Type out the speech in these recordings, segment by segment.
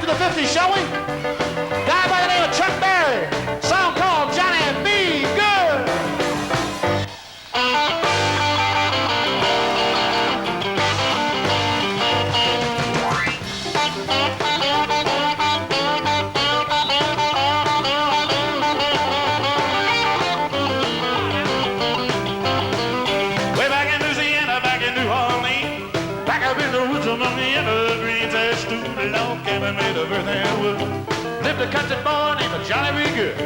to the 50s, shall we? Guy by the name of Chuck Berry. Song called Johnny Be Good. Way back in Louisiana, back in New Orleans, back up in the woods among the evergreens, there stood a log cabin made of earth and wood. Lived a country boy named Johnny Be Good.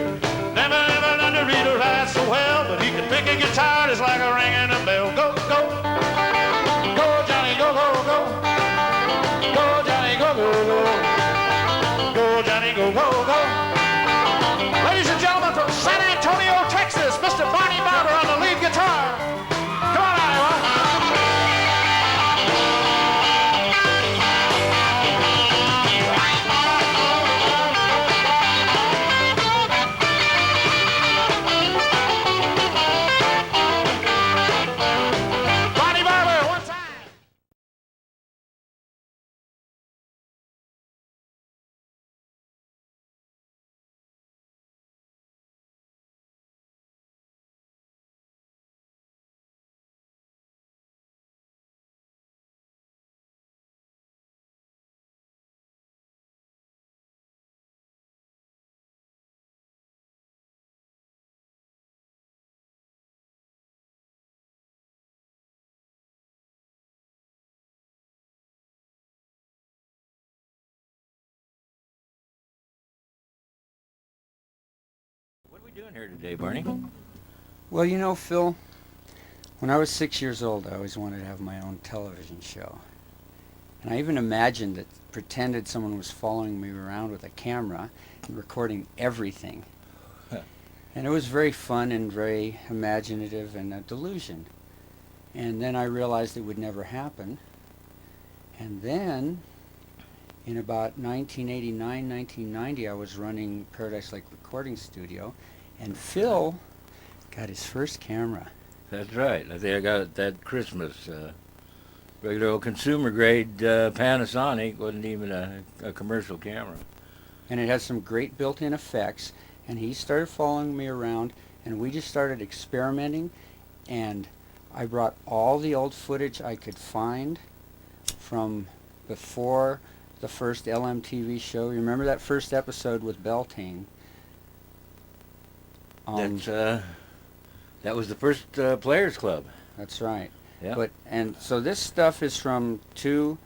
Never learned to read or write so well, but he could pick a guitar just like a ringing a bell. Go, go, go, Johnny, go, go, go. Go, Johnny, go, go, go. Go, Johnny, go, go, go. Ladies and gentlemen, from San Antonio, Texas, Mr. Barney Barbour on the lead guitar. Come on, Iowa. Barney Barbour, one time. What are we doing here today, Barney? Well, you know, Phil, when I was 6 years old, I always wanted to have my own television show. And I even imagined that, pretended someone was following me around with a camera and recording everything. And it was very fun and very imaginative and a delusion. And then I realized it would never happen. And then, in about 1989, 1990, I was running Paradise Lake Recording Studio, and Phil got his first camera. That's right. I think I got it that Christmas. Regular old consumer grade Panasonic. Wasn't even a commercial camera. And it had some great built-in effects, and he started following me around, and we just started experimenting, and I brought all the old footage I could find from before the first LMTV show. You remember that first episode with Beltane? That was the first Players Club. That's right. Yeah. And so this stuff is from 2-3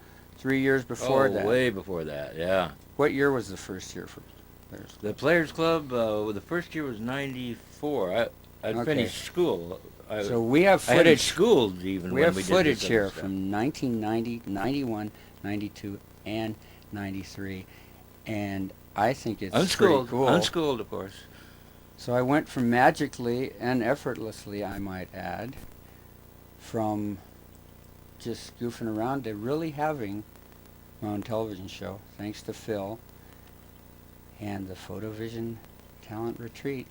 years before that. Way before that. Yeah. What year was the first year for Players Club? The Players Club. The first year was '94. I'd Okay. finished school. So we have I hadn't footage. schooled even. We when have we did footage this here other stuff. from 1990, 91, 92, and 93, and I think it's Unschooled. pretty cool. Unschooled, of course. So I went from magically and effortlessly, I might add, from just goofing around to really having my own television show, thanks to Phil and the Photovision Talent Retreat.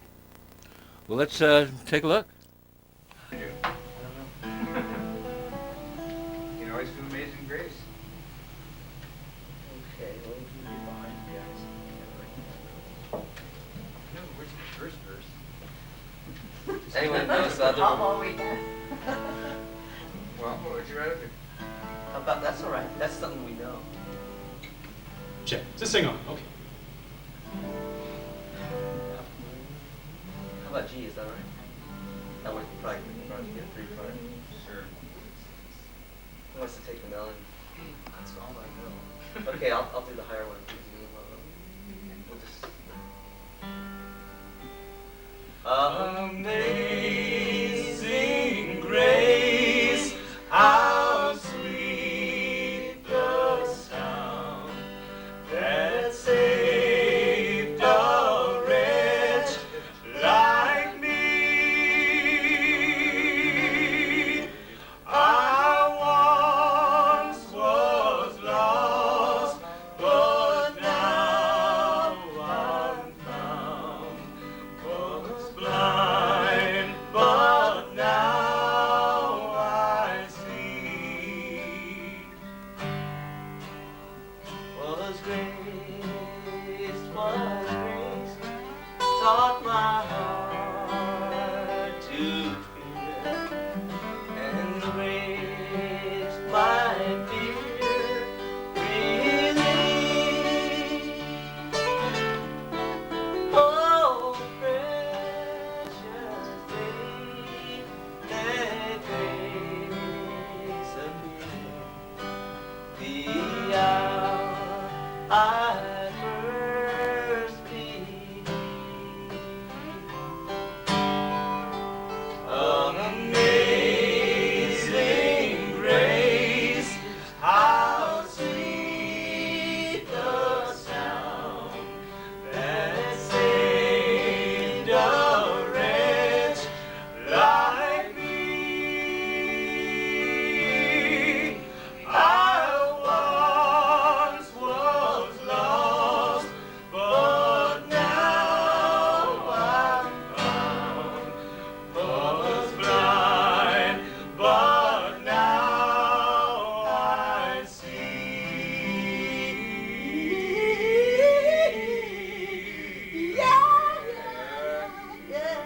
Well, let's take a look. You can always do Amazing Grace. Okay, well, you can be behind the guys. No, where's the first verse? Anyone knows the other one? Well, what would you rather do? That's all right. That's something we know. Check. Just sing on. Okay. How about G? Is that all right? That would probably get 3-part. Sure. Who wants to take the melody? That's all I know. Okay, I'll do the higher one. We'll just. Amazing grace, how sweet the sound that saved a wretch like me. I once was lost, but now I'm found. Was blind. the hour I first believed. Amazing grace, how sweet the sound that saved a wretch like me. I once was lost, but now I'm found. Was blind, but now I see. Yeah, yeah, yeah,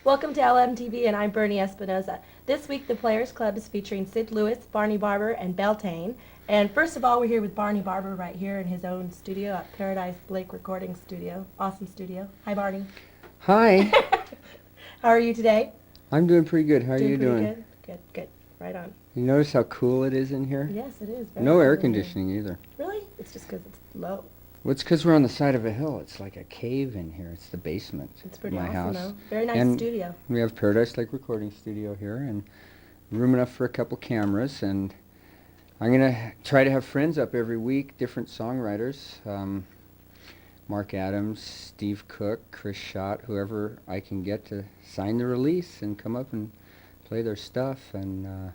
Welcome to LMTV, and I'm Bernie Espinoza. This week, the Players Club is featuring Sid Lewis, Barney Barbour, and Beltane. And first of all, we're here with Barney Barbour right here in his own studio at Paradise Lake Recording Studio. Awesome studio. Hi, Barney. Hi. How are you today? I'm doing pretty good. How are you pretty doing? Good? Good, good. Right on. You notice how cool it is in here? Yes, it is. Very No air cool in here. conditioning either. Really? It's just because it's low. Well, it's because we're on the side of a hill. It's like a cave in here. It's the basement It's of pretty my awesome, house. though. Very nice And studio. We have Paradise Lake Recording Studio here and room enough for a couple cameras. And I'm going to try to have friends up every week, different songwriters. Mark Adams, Steve Cook, Chris Schott, whoever I can get to sign the release and come up and play their stuff. And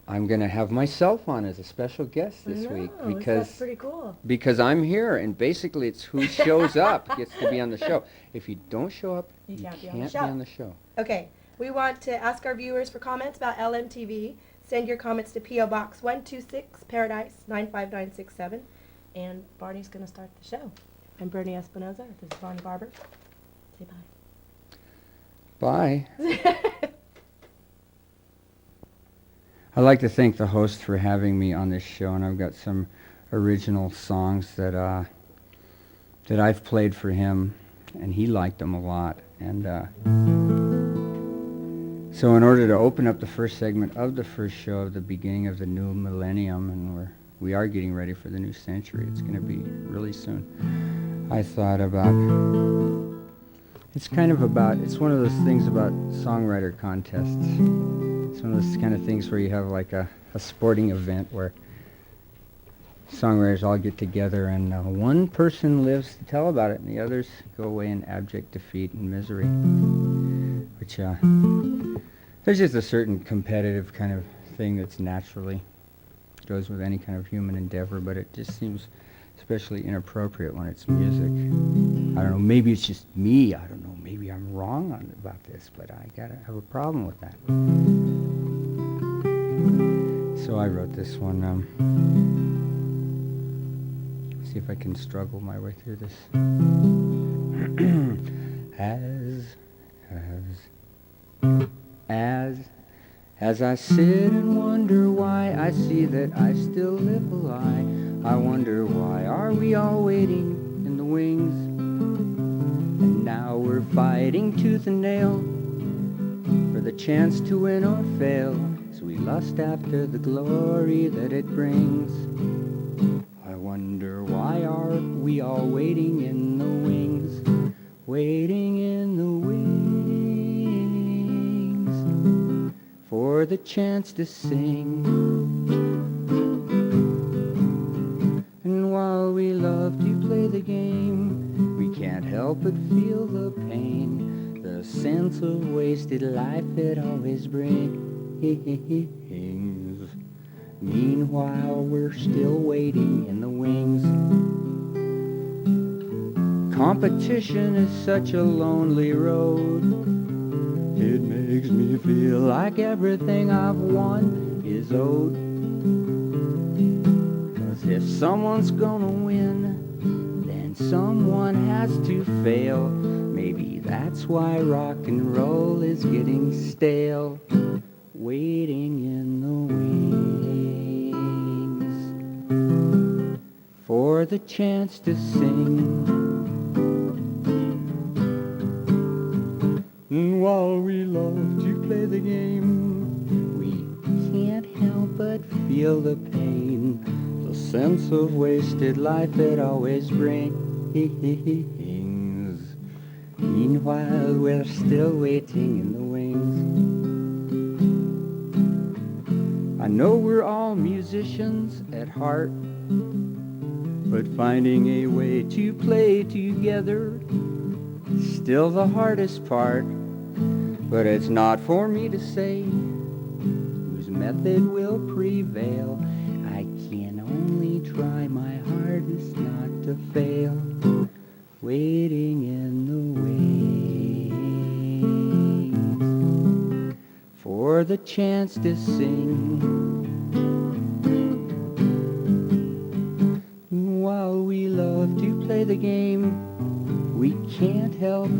I'm going to have myself on as a special guest this week That's pretty cool. because I'm here, and basically it's who shows up gets to be on the show. If you don't show up, You you can't can't be be on the on the show. Okay, we want to ask our viewers for comments about LMTV. Send your comments to P.O. Box 126, Paradise 95967. And Barney's going to start the show. I'm Bernie Espinoza. This is Barney Barbour. Say Bye. bye. I'd like to thank the host for having me on this show, and I've got some original songs that I've played for him, and he liked them a lot. And so in order to open up the first segment of the first show of the beginning of the new millennium, and we are getting ready for the new century, it's going to be really soon, I thought about, it's one of those things about songwriter contests. It's one of those kind of things where you have like a sporting event where songwriters all get together and one person lives to tell about it and the others go away in abject defeat and misery. Which, there's just a certain competitive kind of thing that's naturally goes with any kind of human endeavor, but it just seems especially inappropriate when it's music. I don't know, maybe it's just me, I don't know, maybe I'm wrong about this, but I have a problem with that. So I wrote this one, see if I can struggle my way through this. As I sit and wonder why, I see that I still live a lie. I wonder why are we all waiting in the wings? And now we're fighting tooth and nail for the chance to win or fail, as we lust after the glory that it brings. I wonder why are we all waiting in the wings? waiting in the wings for the chance to sing. And while we love to play the game, we can't help but feel the pain, the sense of wasted life it always brings. Meanwhile, we're still waiting in the wings. Competition is such a lonely road. It makes me feel like everything I've won is owed. 'Cause if someone's gonna win, then someone has to fail. Maybe that's why rock and roll is getting stale. Waiting in the wings for the chance to sing. And while we love to play the game, we can't help but feel the pain, the sense of wasted life it always brings. Meanwhile, we're still waiting in the wings. I know we're all musicians at heart, but finding a way to play together is still the hardest part. But it's not for me to say whose method will prevail. I can only try my hardest not to fail. Waiting in the wings for the chance to sing. While we love to play the game, we can't help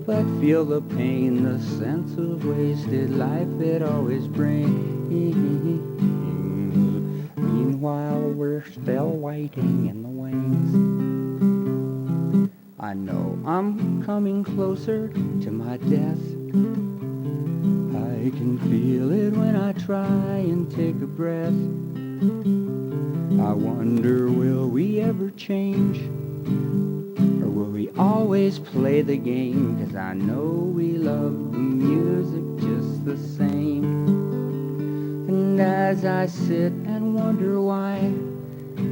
but feel the pain, the sense of wasted life it always brings. Meanwhile, we're still waiting in the wings. I know I'm coming closer to my death. I can feel it when I try and take a breath. I wonder, will we ever change? Or will we always play the game? 'Cause I know we love the music just the same. And as I sit and wonder why,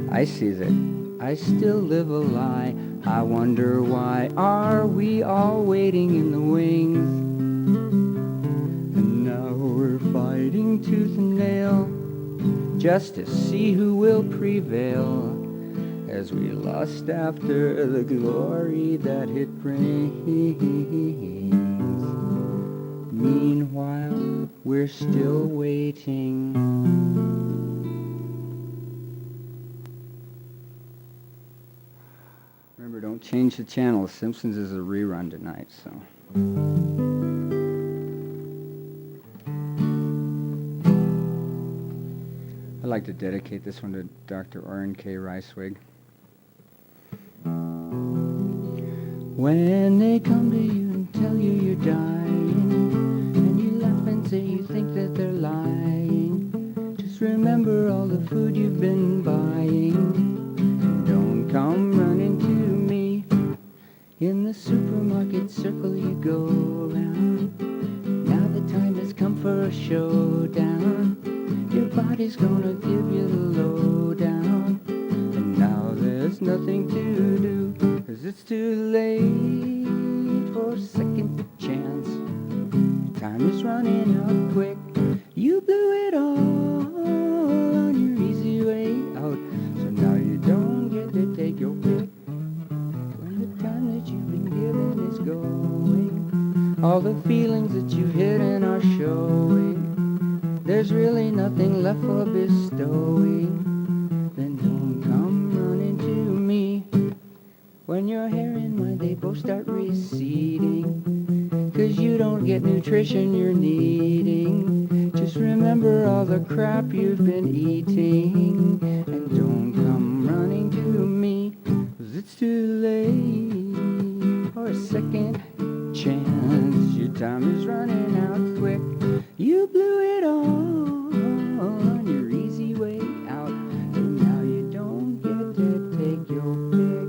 I see that I still live a lie. I wonder, why are we all waiting in the wings? And now we're fighting tooth and nail just to see who will prevail, as we lust after the glory that it brings. Meanwhile, we're still waiting. Remember, don't change the channel. Simpsons is a rerun tonight, so. I'd like to dedicate this one to Dr. Orrin K. Ricewig. When they come to you and tell you you're dying, and you laugh and say you think that they're lying, just remember all the food you've been buying. Don't come running to me. In the supermarket circle you go around. Now the time has come for a showdown. Your body's gonna give you the lowdown. And now there's nothing to do, 'cause it's too late for a second chance. Time is running out quick. You blew it all on your easy way out. So now you don't get to take your pick. When the time that you've been given is going, all the feelings that you've hidden are showing. There's really nothing left for bestowing. Then don't come running to me. When your hair and mine, they both start receding, 'cause you don't get nutrition you're needing. Just remember all the crap you've been eating. And don't come running to me, 'cause it's too late for a second chance. Your time is running out quick. You blew it all on your easy way out. And now you don't get to take your pick.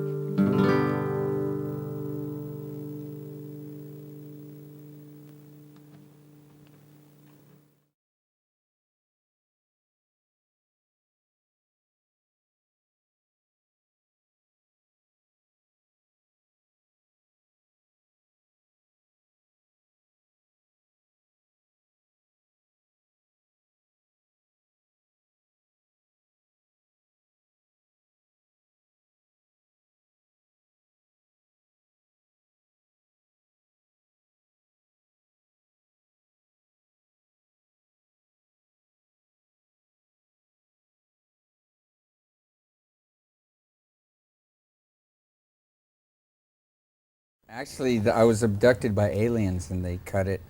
Actually, I was abducted by aliens, and they cut it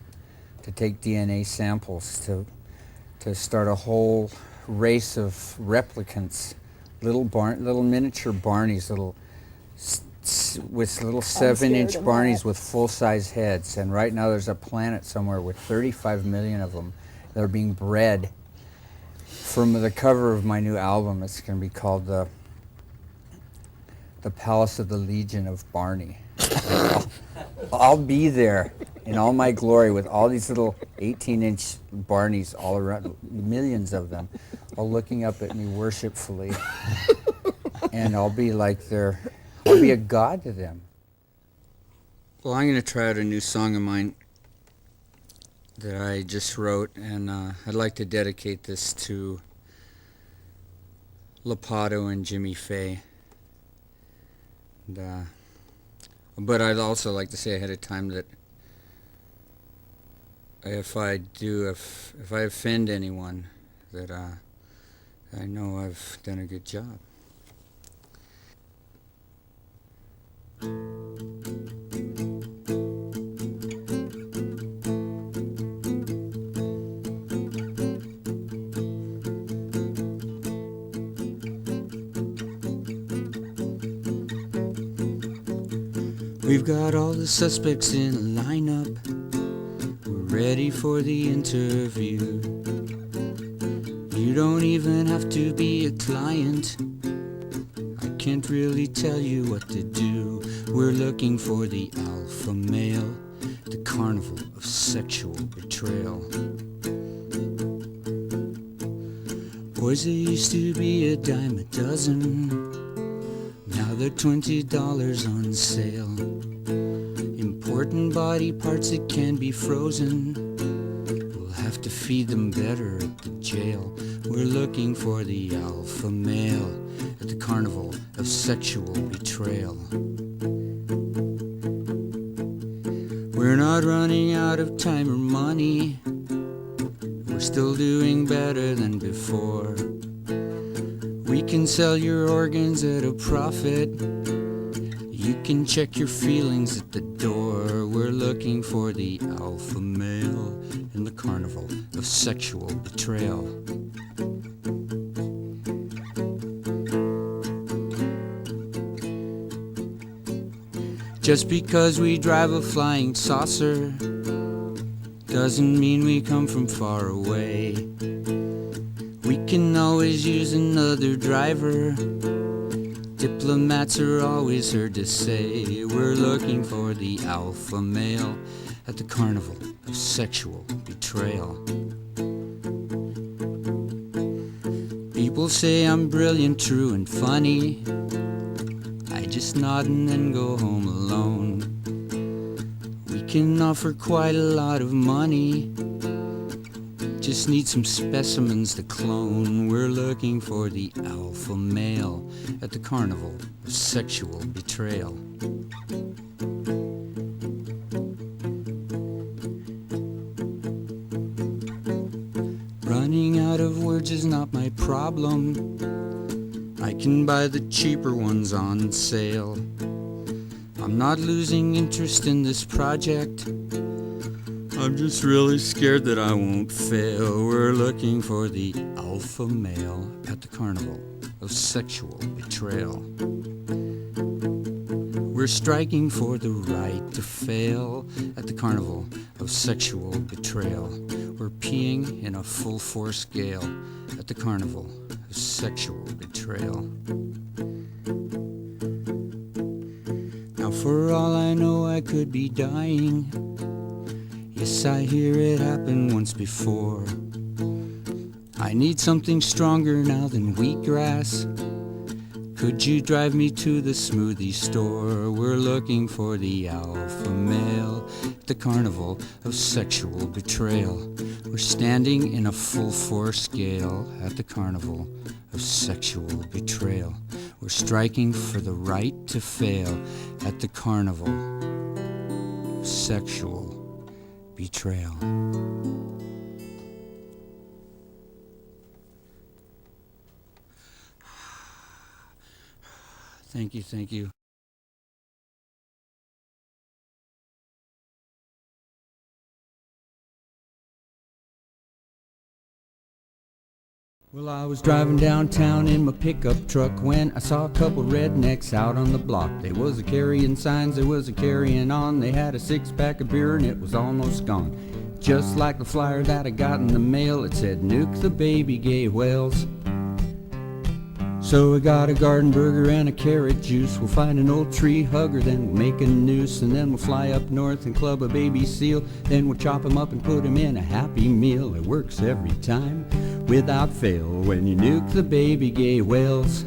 to take DNA samples to start a whole race of replicants, little miniature Barneys, with little 7-inch of Barneys that. with full-size heads. And right now there's a planet somewhere with 35 million of them that are being bred. From the cover of my new album, it's going to be called the Palace of the Legion of Barney. I'll be there in all my glory with all these little 18-inch Barneys all around, millions of them, all looking up at me worshipfully. And I'll be like I'll be a god to them. Well, I'm going to try out a new song of mine that I just wrote, and I'd like to dedicate this to LaPado and Jimmy Fay. And, but I'd also like to say ahead of time that if I offend anyone, that I know I've done a good job. We've got all the suspects in a lineup. We're ready for the interview. You don't even have to be a client. I can't really tell you what to do. We're looking for the alpha male, the carnival of sexual betrayal. Boys that used to be a dime a dozen, now they're $20 on sale. Important body parts that can be frozen, we'll have to feed them better at the jail. We're looking for the alpha male at the carnival of sexual betrayal. We're not running out of time or money, we're still doing better than before. We can sell your organs at a profit, you can check your feelings at the door. We're looking for the alpha male in the carnival of sexual betrayal. Just because we drive a flying saucer doesn't mean we come from far away. We can always use another driver. Diplomats are always heard to say we're looking for the alpha male at the carnival of sexual betrayal. People say I'm brilliant, true, and funny. I just nod and then go home alone. We can offer quite a lot of money, just need some specimens to clone. We're looking for the alpha male at the carnival of sexual betrayal. Running out of words is not my problem. I can buy the cheaper ones on sale. I'm not losing interest in this project, I'm just really scared that I won't fail. We're looking for the alpha male at the carnival of sexual betrayal. We're striking for the right to fail at the carnival of sexual betrayal. We're peeing in a full force gale at the carnival of sexual betrayal. Now for all I know I could be dying. Yes, I hear it happen once before. I need something stronger now than wheatgrass. Could you drive me to the smoothie store? We're looking for the alpha male at the carnival of sexual betrayal. We're standing in a full force gale at the carnival of sexual betrayal. We're striking for the right to fail at the carnival of sexual betrayal. Thank you. Well, I was driving downtown in my pickup truck when I saw a couple rednecks out on the block. They was a carrying signs, they was a carrying on. They had a six-pack of beer and it was almost gone. Just like the flyer that I got in the mail, it said, "Nuke the baby gay whales." So we got a garden burger and a carrot juice. We'll find an old tree hugger, then we'll make a noose. And then we'll fly up north and club a baby seal. Then we'll chop him up and put him in a Happy Meal. It works every time, without fail, when you nuke the baby gay whales.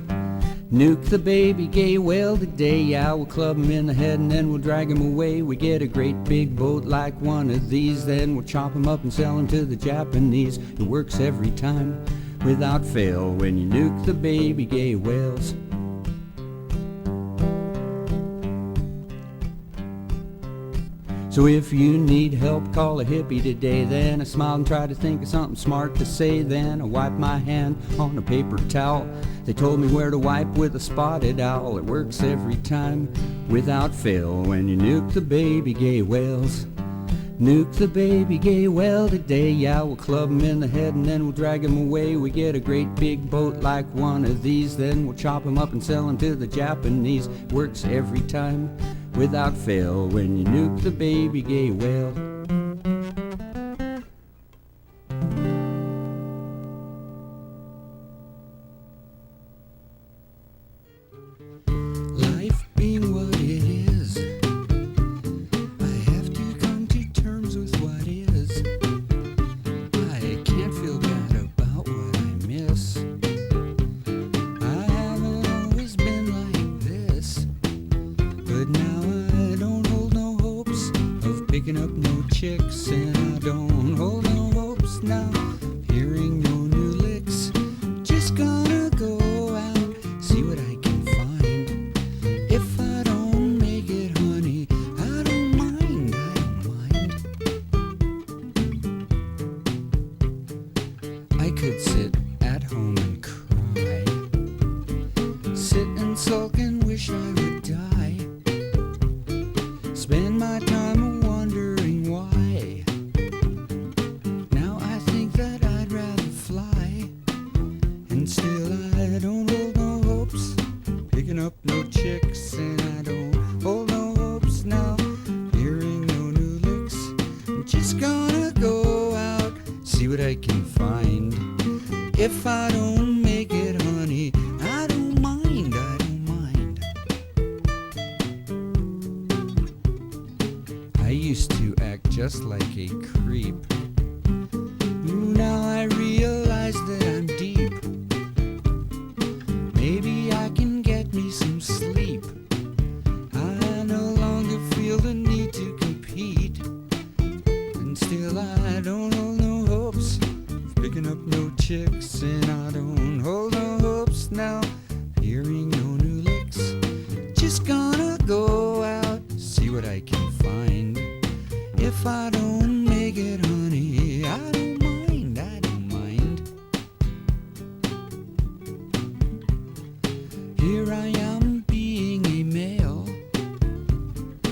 Nuke the baby gay whale today, yeah, we'll club him in the head and then we'll drag him away. We get a great big boat like one of these, then we'll chop him up and sell him to the Japanese. It works every time, without fail, when you nuke the baby gay whales. So if you need help, call a hippie today. Then I smile and try to think of something smart to say. Then I wipe my hand on a paper towel. They told me where to wipe with a spotted owl. It works every time, without fail, when you nuke the baby gay whales. Nuke the baby gay whale today, yeah, we'll club him in the head and then we'll drag him away. We get a great big boat like one of these, then we'll chop him up and sell him to the Japanese. Works every time, without fail, when you nuke the baby gay whale. Life being what it is, I have to come to terms with what is. I can't feel bad about what I miss. I haven't always been like this, but now I don't hold no hopes of picking up no chicks, and I don't hold no hopes now, hearing no new licks. Just gonna go out, see what I can find. If I don't make it, honey, I don't mind, I don't mind. I could sit at home and cry, sit and sulk and wish I would die. Spend my time wondering why. Now I think that I'd rather fly, and still I don't hold no hopes, picking up no chicks, and I don't hold no hopes now, hearing no new licks. I'm just gonna go out, see what I can find. If I don't make it, honey, I don't mind, I don't mind. I used to act just like a creep. Now I realize that I'm deep. Maybe I can get me some sleep. I no longer feel the need to compete, and still I don't hold no hopes of picking up no chicks, and I don't hold no hopes now, hearing no new licks. Just gonna go out, see what I can find. If I don't make it, honey, I don't mind, I don't mind. Here I am being a male.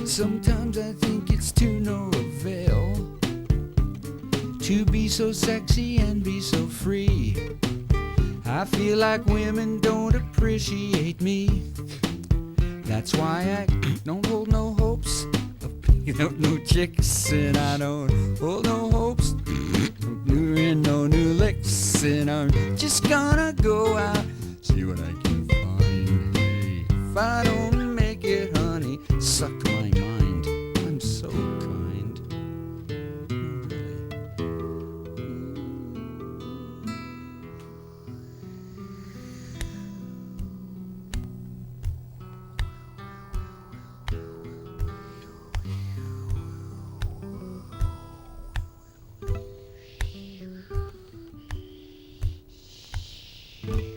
Sometimes I think it's to no avail to be so sexy and be so free. I feel like women don't appreciate me. That's why I don't hold no hopes of picking up no chicks, and I don't hold no hopes of doing no new licks, and I'm just gonna go out, see what I can find. Hey, if I don't make it, honey, suck my mind. I'm so kind. Really.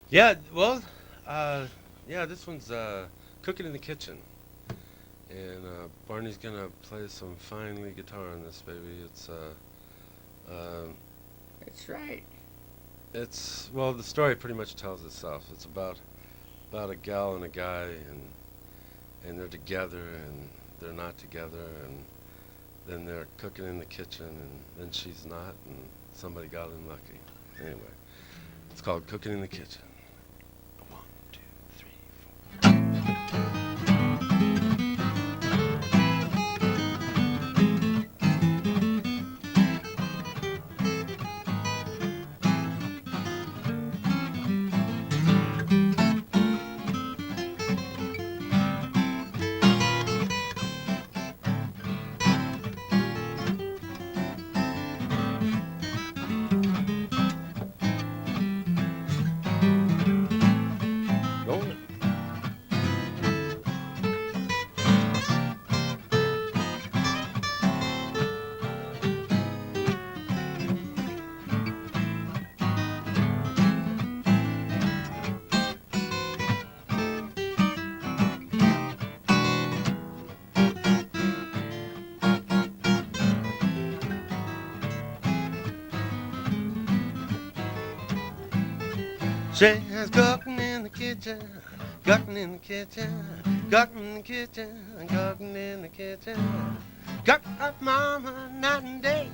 Yeah, well, this one's Cooking in the Kitchen. And Barney's gonna play some fine lead guitar on this baby. That's right. Well, the story pretty much tells itself. It's about a gal and a guy, and they're together and they're not together, and then they're cooking in the kitchen, and then she's not, and somebody got unlucky. Anyway, it's called Cooking in the Kitchen. 1, 2, 3, 4. Go on. She's cooking in the kitchen, cooking in the kitchen, cooking in the kitchen, cooking in the kitchen. Cook up mama night and day.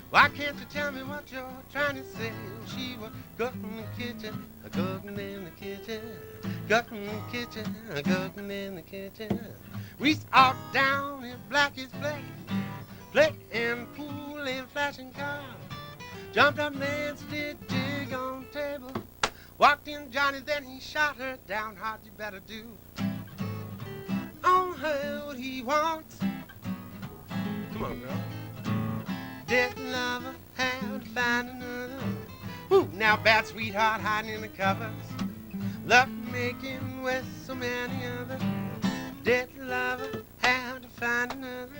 Why can't you tell me what you're trying to say? She was cooking in the kitchen, cooking in the kitchen, cooking in the kitchen, cooking in the kitchen. We out down in Blackie's place, playing pool and flashing cars. Jumped up Nancy, did jig on the table. Walked in Johnny, then he shot her down. How'd you better do? On her what he wants. Come on, girl. Dead lover, how to find another. Woo, now bad sweetheart hiding in the covers. Love making with so many others. Dead lover, how to find another.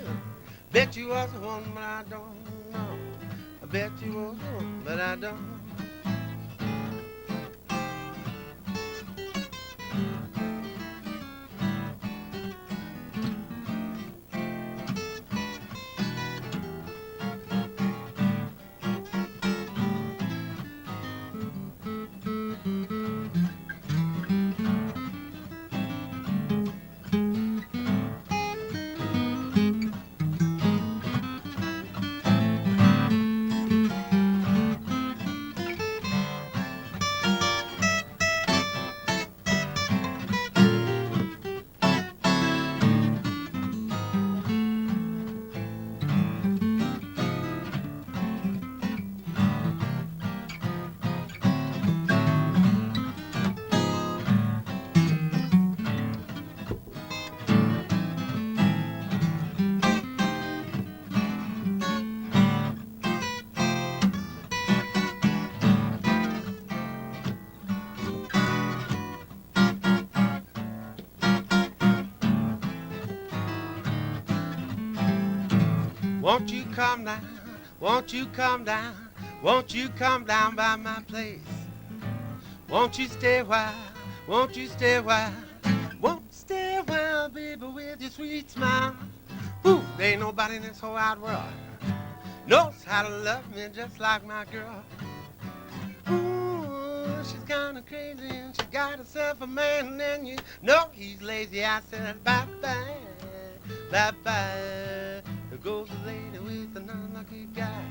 Bet you was the one, but I don't know. I bet you was the one, but I don't. Won't you come down, won't you come down, won't you come down by my place? Won't you stay a while, won't you stay a while, won't stay a while, baby, with your sweet smile. Ooh, there ain't nobody in this whole wide world knows how to love me just like my girl. Ooh, she's kinda crazy and she got herself a man, and you know he's lazy. I said bye-bye, bye-bye. There goes a lady with an unlucky guy.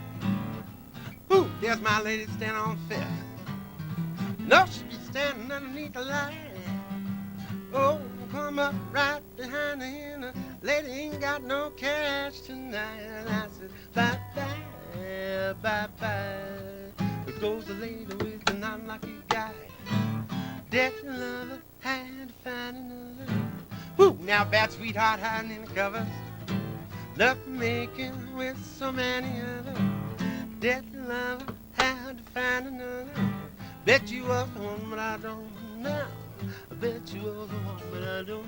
Ooh, there's my lady standing on Fifth. No, she be standing underneath the light. Oh, come up right behind her, and the lady ain't got no cash tonight. And I said, bye-bye, bye-bye. There goes a lady with an unlucky guy. Dead lover had to find another. Woo, now bad sweetheart hiding in the covers. Love making with so many others. Dead lover had to find another. Bet you was the one, but I don't know. I bet you was the one, but I don't.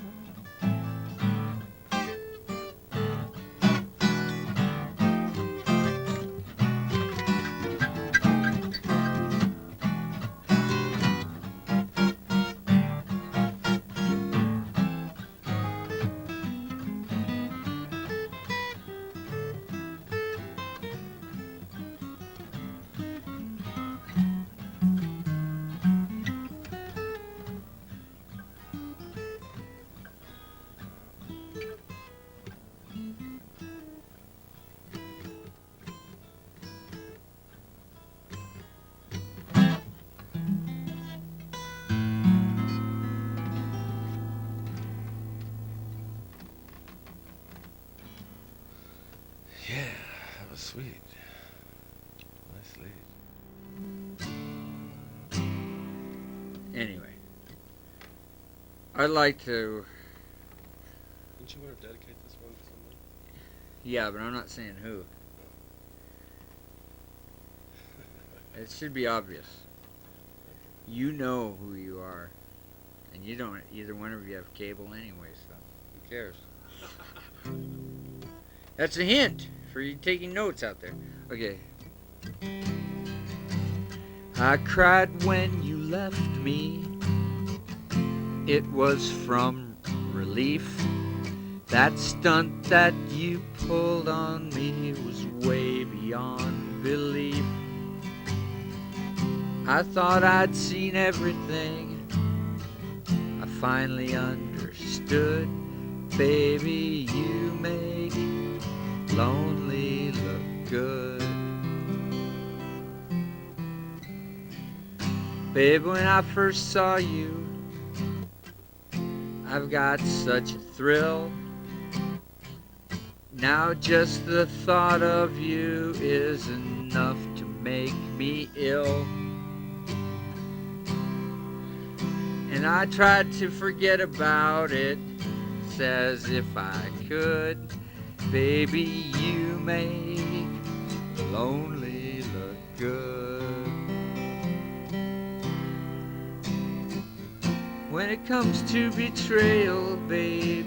sweet. Nice lead. Anyway, I'd like to. Didn't you want to dedicate this one to somebody? Yeah, but I'm not saying who. It should be obvious. You know who you are, and you don't. Either one of you have cable anyway, so who cares? That's a hint for you taking notes out there. Okay. I cried when you left me. It was from relief. That stunt that you pulled on me was way beyond belief. I thought I'd seen everything. I finally understood. Baby, you make lonely look good. Babe, when I first saw you, I've got such a thrill. Now just the thought of you is enough to make me ill. And I tried to forget about it, as if I could. Baby, you make lonely look good. When it comes to betrayal, babe,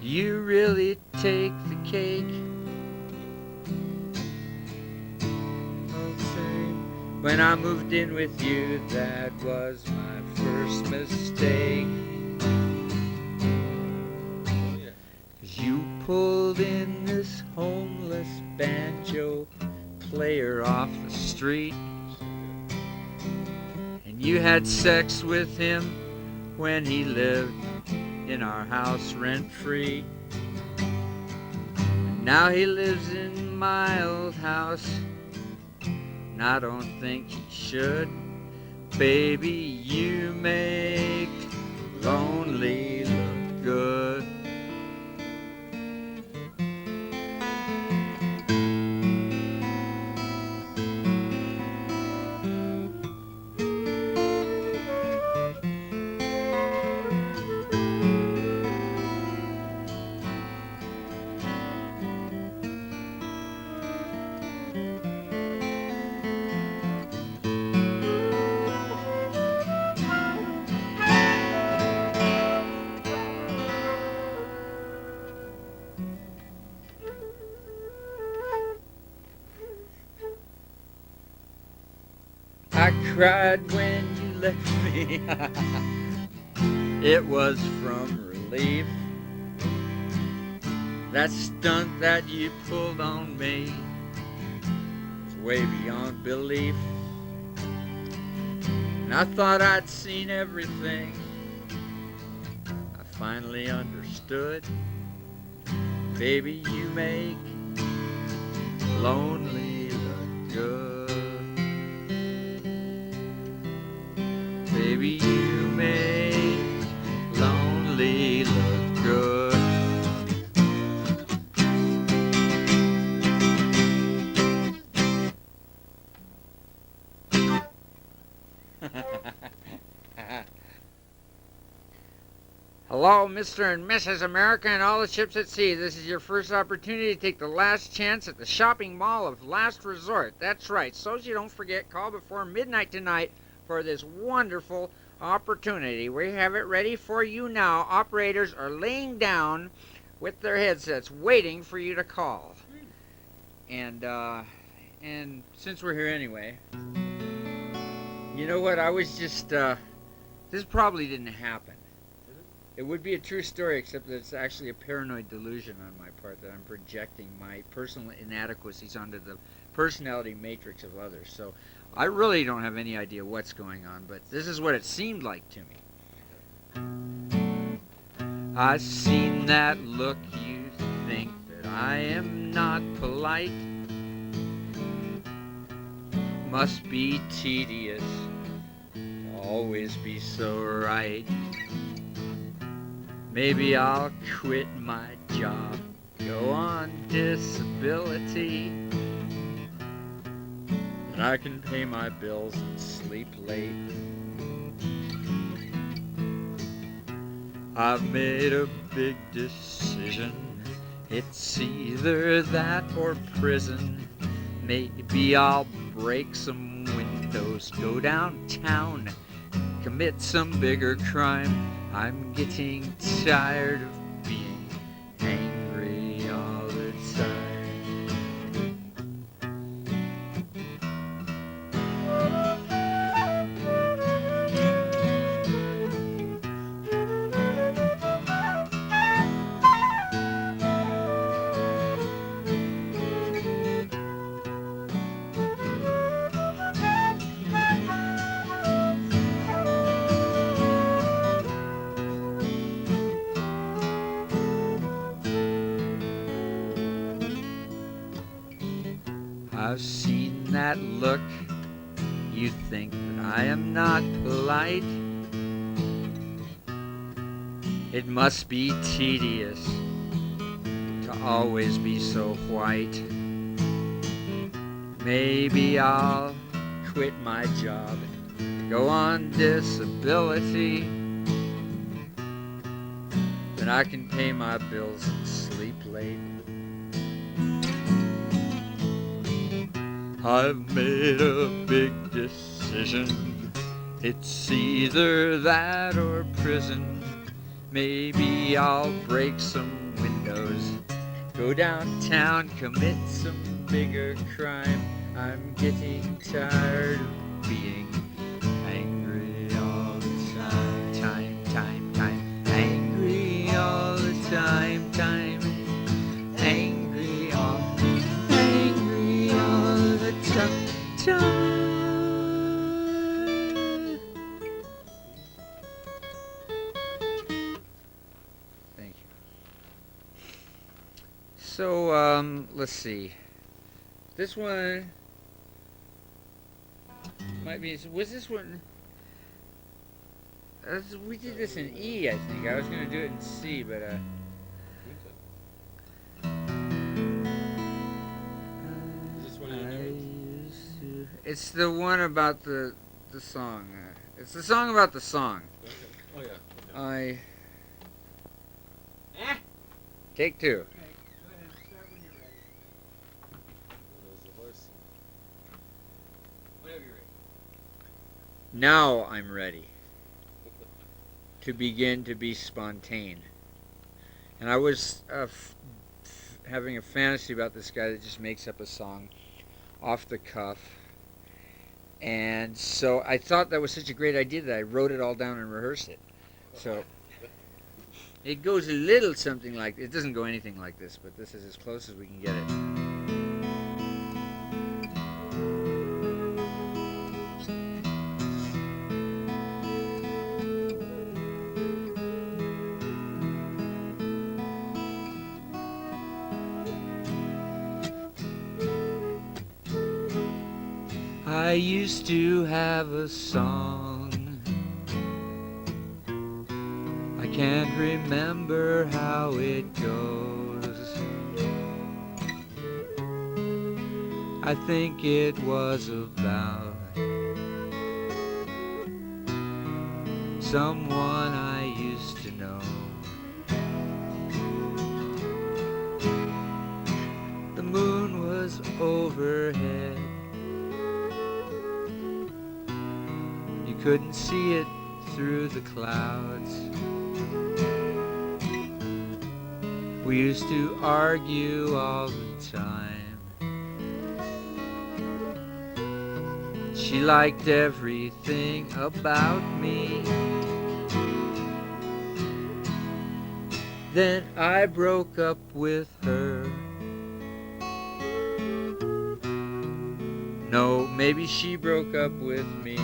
you really take the cake. When I moved in with you, that was my first mistake. 'Cause you pulled in this homeless banjo player off the street, and you had sex with him when he lived in our house rent-free. And now he lives in my old house, and I don't think he should. Baby, you make lonely look good. I cried when you left me. It was from relief. That stunt that you pulled on me was way beyond belief. And I thought I'd seen everything. I finally understood. Baby, you make lonely look good. Baby, you make lonely look good. Hello, Mr. and Mrs. America and all the ships at sea. This is your first opportunity to take the last chance at the shopping mall of last resort. That's right. So you don't forget, call before midnight tonight for this wonderful opportunity. We have it ready for you now. Operators are laying down with their headsets waiting for you to call. And since we're here anyway, you know what, I was just this probably didn't happen. It would be a true story, except that it's actually a paranoid delusion on my part, that I'm projecting my personal inadequacies onto the personality matrix of others. So I really don't have any idea what's going on, but this is what it seemed like to me. I seen that look, you think that I am not polite. Must be tedious, always be so right. Maybe I'll quit my job, go on disability. and I can pay my bills and sleep late. I've made a big decision. It's either that or prison. Maybe I'll break some windows, go downtown, commit some bigger crime. I'm getting tired of being angry all the time. I've seen that look. You think that I am not polite. It must be tedious to always be so white. Maybe I'll quit my job and go on disability. Then I can pay my bills and sleep late. I've made a big decision. It's either that or prison. Maybe I'll break some windows, go downtown, commit some bigger crime. I'm getting tired of being angry all the time. Angry all the time. Angry all the time. Thank you. So, let's see. This one might be. Was this one? We did this in E, I think. I was gonna do it in C, but Is this one of your new ones? it's the one about the song. It's the song about the song. Okay. Oh yeah. Okay. Take two. That was the horse. Whenever you're ready. Now I'm ready to begin to be spontaneous. And I was having a fantasy about this guy that just makes up a song off the cuff. And so I thought that was such a great idea that I wrote it all down and rehearsed it. So it goes a little something like, it doesn't go anything like this, but this is as close as we can get it. I used to have a song. I can't remember how it goes. I think it was about someone I used to know. The moon was overhead. You couldn't see it through the clouds. We used to argue all the time. She liked everything about me. Then I broke up with her. No, maybe she broke up with me.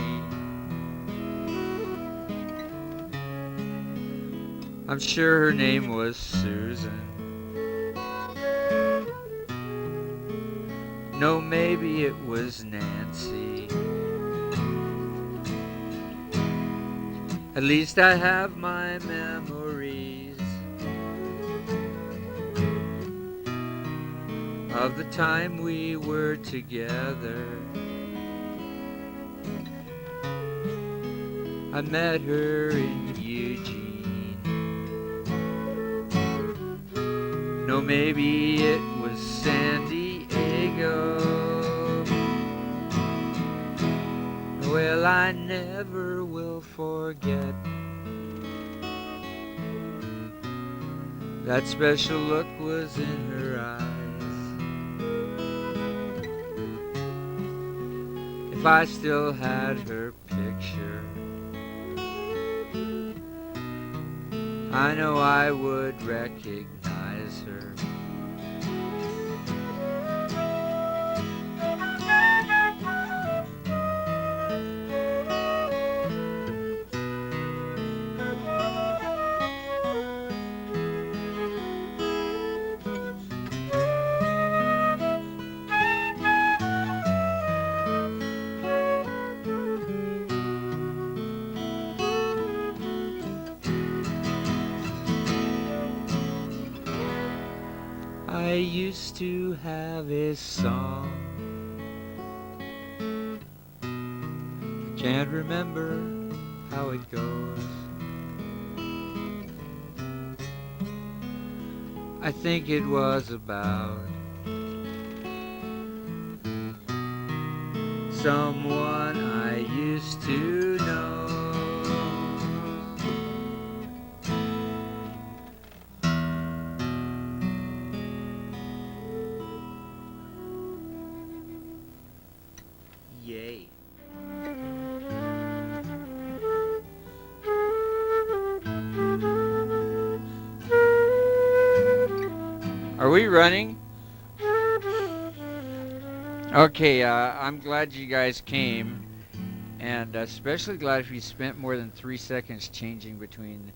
I'm sure her name was Susan. No, maybe it was Nancy. At least I have my memories of the time we were together. I met her in Eugene. No, maybe it was San Diego. Well, I never will forget that special look was in her eyes. If I still had her picture, I know I would recognize her. I used to have a song, I can't remember how it goes. I think it was about someone I used to know. Yay. Are we running? Okay, I'm glad you guys came, and especially glad if you spent more than 3 seconds changing between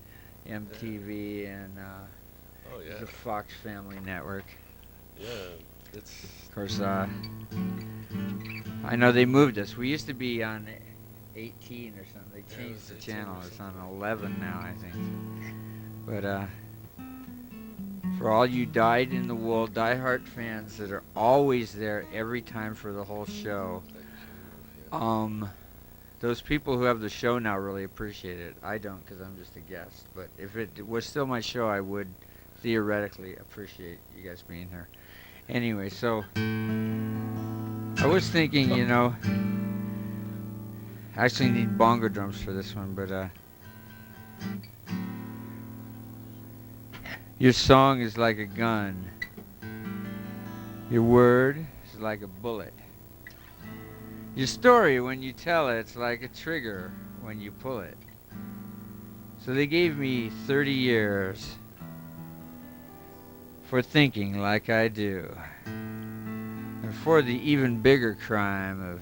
MTV and Oh yeah, the Fox Family Network. yeah. It's Of course, I know they moved us. We used to be on 18 or something. They Yeah, it changed was the 18 or channel. It's on something. 11 now, I think. But for all you dyed-in-the-wool, diehard fans that are always there every time for the whole show, thank you. Yeah. those people who have the show now really appreciate it. I don't, because I'm just a guest. But if it was still my show, I would theoretically appreciate you guys being here. Anyway, so I was thinking, I actually need bongo drums for this one, but your song is like a gun. Your word is like a bullet. Your story, when you tell it, it's like a trigger when you pull it. So they gave me 30 years for thinking like I do, and for the even bigger crime of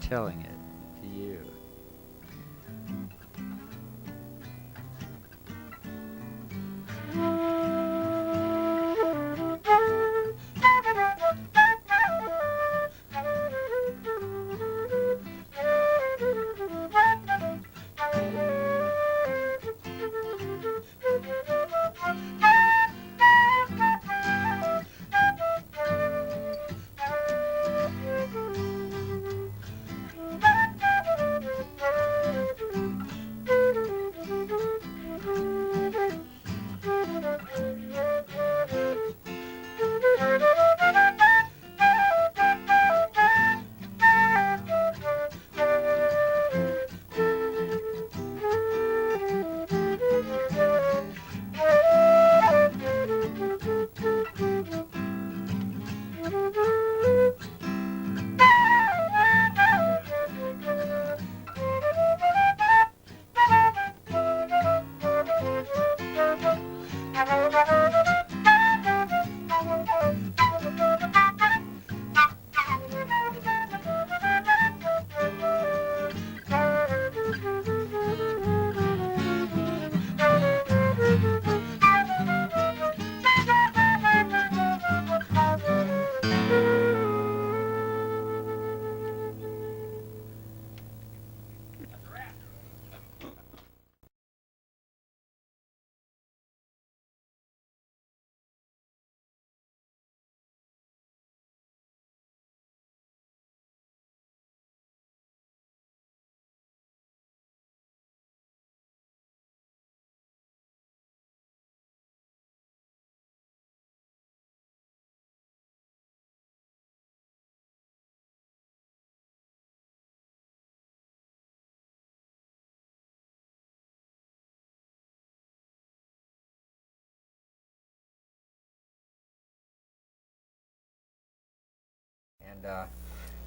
telling it to you. And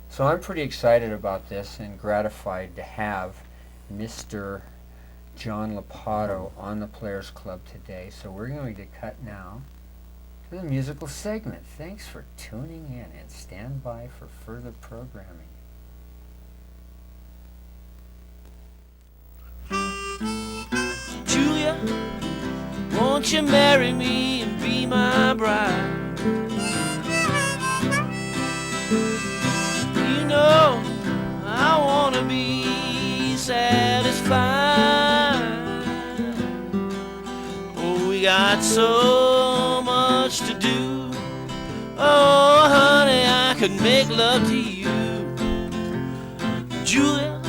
so I'm pretty excited about this and gratified to have Mr. John LaPado on the Players Club today. So we're going to cut now to the musical segment. Thanks for tuning in and stand by for further programming. Julia, won't you marry me and be my bride? You know I wanna be satisfied. Oh, we got so much to do. Oh, honey, I could make love to you. Julia,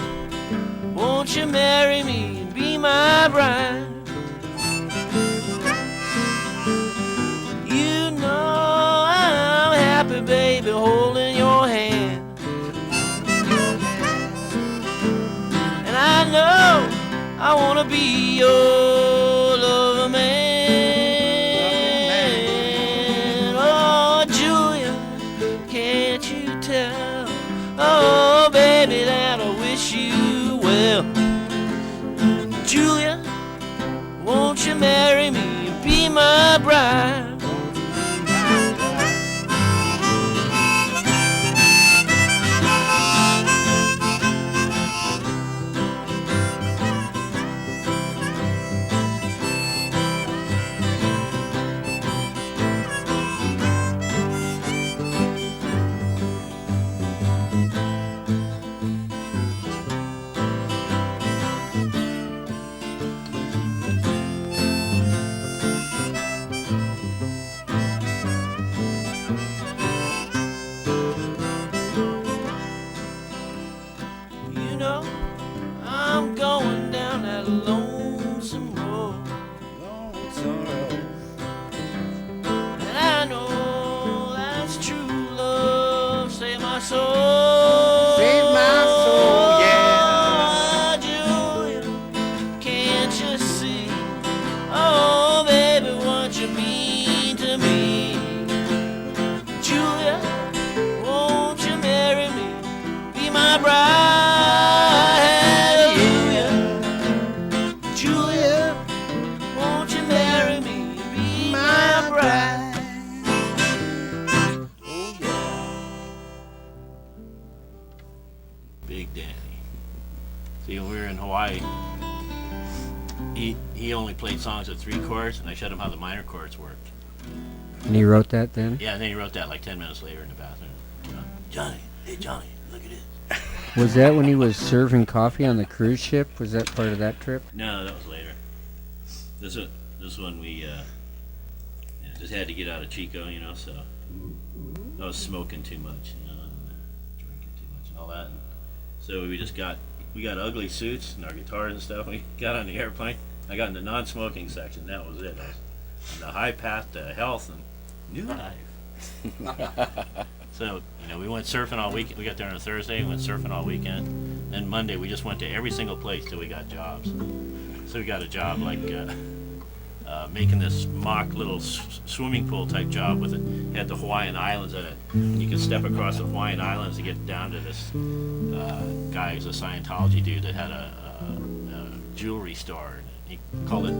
won't you marry me and be my bride? You know I'm happy, baby, holding your hand. And I know I wanna be your lover man. Oh, Julia, can't you tell? Oh, baby, that I wish you well. Julia, won't you marry me and be my bride? You know, I'm going down that lonesome road. And I know that's true love, save my soul. Save my soul, yeah. Julia, can't you see? Oh, baby, what you mean to me? Julia, won't you marry me? Be my bride. Big Danny. See, when we were in Hawaii, he only played songs at 3 chords, and I showed him how the minor chords worked. And he wrote that then? Yeah, and then he wrote that like 10 minutes later in the bathroom. Johnny, hey Johnny, look at this. Was that when he was serving coffee on the cruise ship? Was that part of that trip? No, that was later. This one we just had to get out of Chico, you know, so I was smoking too much, you know, and drinking too much and all that. And so we got ugly suits and our guitars and stuff. We got on the airplane. I got in the non-smoking section. That was it. I was on the high path to health and new life. So, you know, we went surfing all weekend. We got there on a Thursday, went surfing all weekend. Then Monday, we just went to every single place till we got jobs. So we got a job like making this mock little swimming pool type job with it. It had the Hawaiian Islands in it. You could step across the Hawaiian Islands to get down to this guy who's a Scientology dude that had a jewelry store. And he called it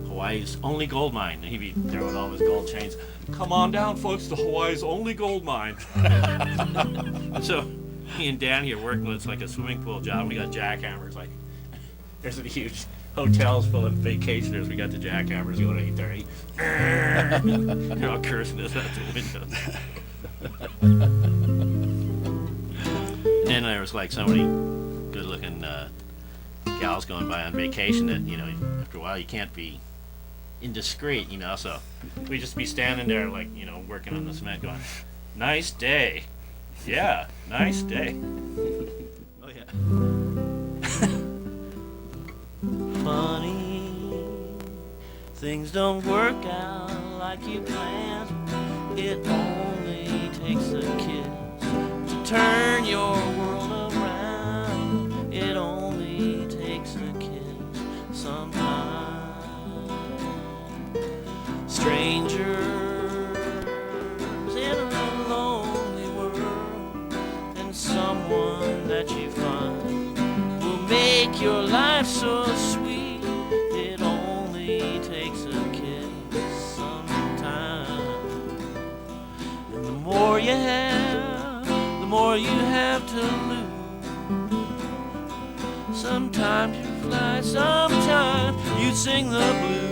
Hawaii's only gold mine. And he'd be throwing all his gold chains. Come on down, folks, to Hawaii's only gold mine. So me and Danny are working with like a swimming pool job. We got jackhammers. Like there's a huge hotels full of vacationers. We got the jackhammers going at 8:30. They're all cursing us out the window. And then there was like so many good-looking gals going by on vacation that, you know, after a while you can't be indiscreet, you know, so we just be standing there like, you know, working on the cement going, nice day. Yeah, nice day. Oh yeah. Funny, things don't work out like you planned. It only takes a kiss to turn your world around. It only takes a kiss sometimes. Strangers in a lonely world that you find will make your life so sweet. It only takes a kiss sometime. And the more you have, the more you have to lose. Sometimes you fly, sometimes you sing the blues.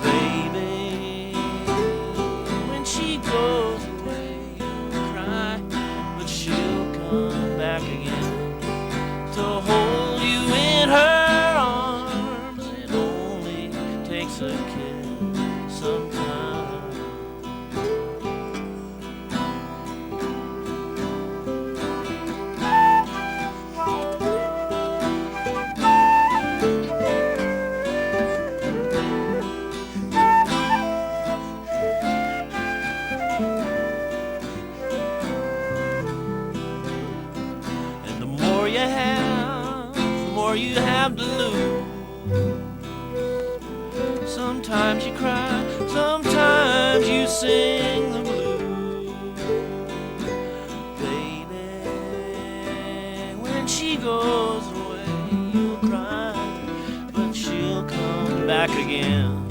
Baby, when she goes away, you'll cry, but she'll come back again to hold you in her arms. It only takes a kiss sometimes. You have to lose. Sometimes you cry, sometimes you sing the blues. Baby, when she goes away, you'll cry, but she'll come back again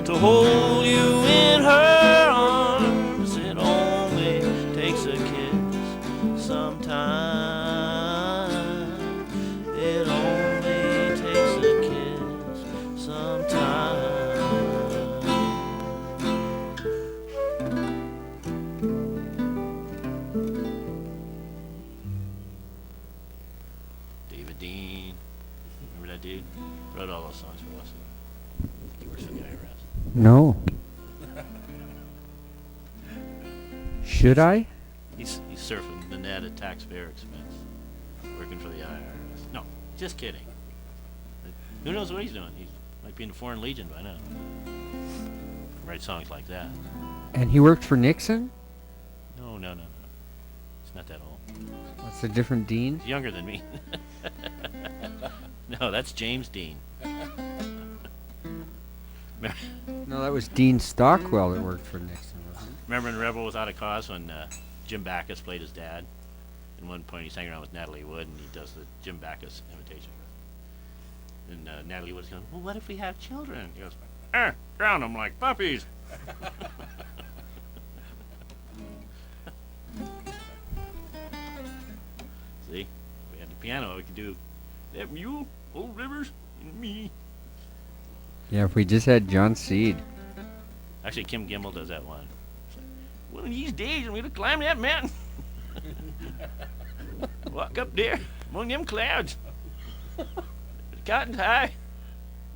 to hold you in her arms. It only takes a kiss sometimes. It only takes a kiss sometimes. David Dean, remember that dude? Wrote all those songs for us. I think he works for the IRS. No. Should I? He's surfing the net at taxpayer expense, working for the IRS. No, just kidding. Who knows what he's doing? He might be in the Foreign Legion by now. Write songs like that. And he worked for Nixon? No. It's not that old. That's a different Dean? He's younger than me. No, that's James Dean. No, that was Dean Stockwell that worked for Nixon, wasn't it? Remember in Rebel Without a Cause when Jim Backus played his dad? At one point he's hanging around with Natalie Wood and he does the Jim Backus imitation. And Natalie Wood's going, well, what if we have children? He goes, drown them like puppies. See, if we had the piano, we could do that mule, old rivers, and me. Yeah, if we just had John Seed. Actually, Kim Gimble does that one. It's like, one of these days, I'm going to climb that mountain. Walk up there among them clouds. The cotton's high.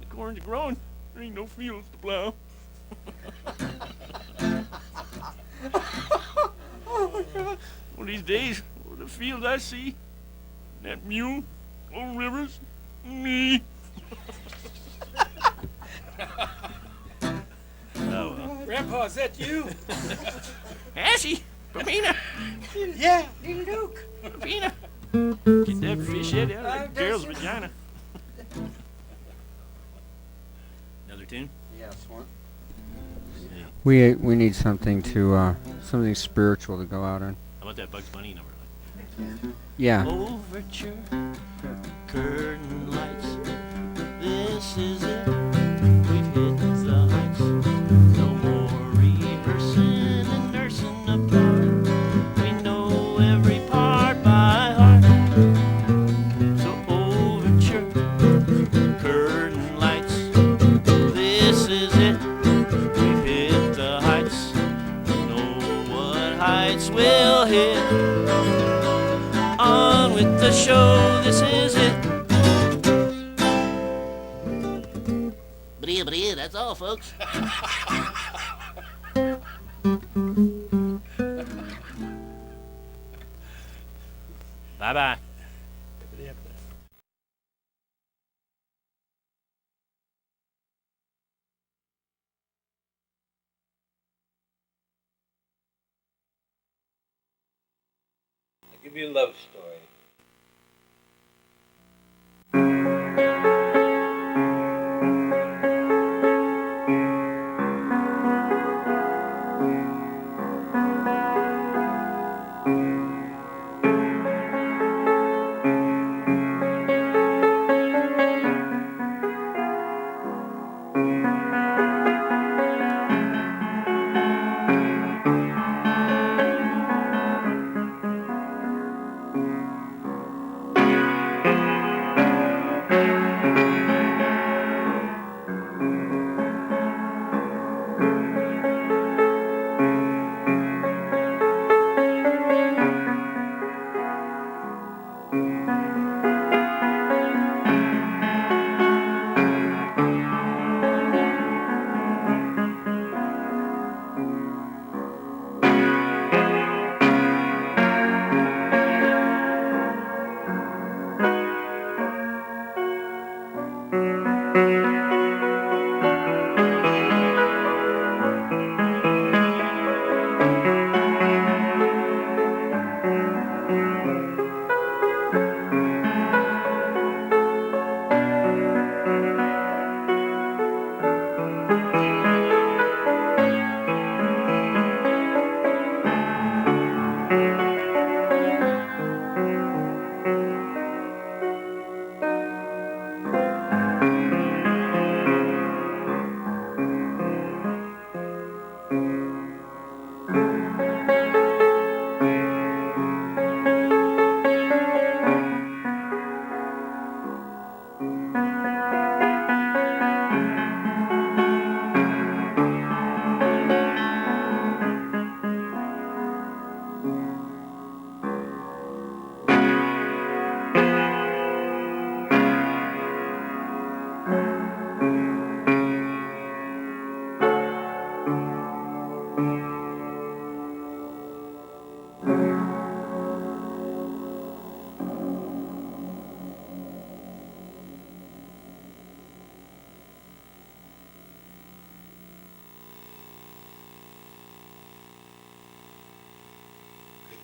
The corn's growing. There ain't no fields to plow. One of these days, the fields I see, that mule, old rivers, me. Oh, well. Grandpa, is that you? Ashy, Pamina, Yeah, Luke. Pamina. Get that fish head out of that girl's vagina. Another tune? Yes, one. We need something to something spiritual to go out on. How about that Bugs Bunny number? Yeah. Overture, curtain lights. This is it. We've hit the heights. No more rehearsing and nursing apart. We know every part by heart. So overture, curtain lights. This is it. We've hit the heights. We know what heights we'll hit. On with the show, this is it. Bria, that's all, folks. Bye-bye. I'll give you a love story.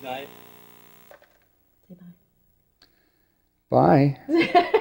Bye. Say bye.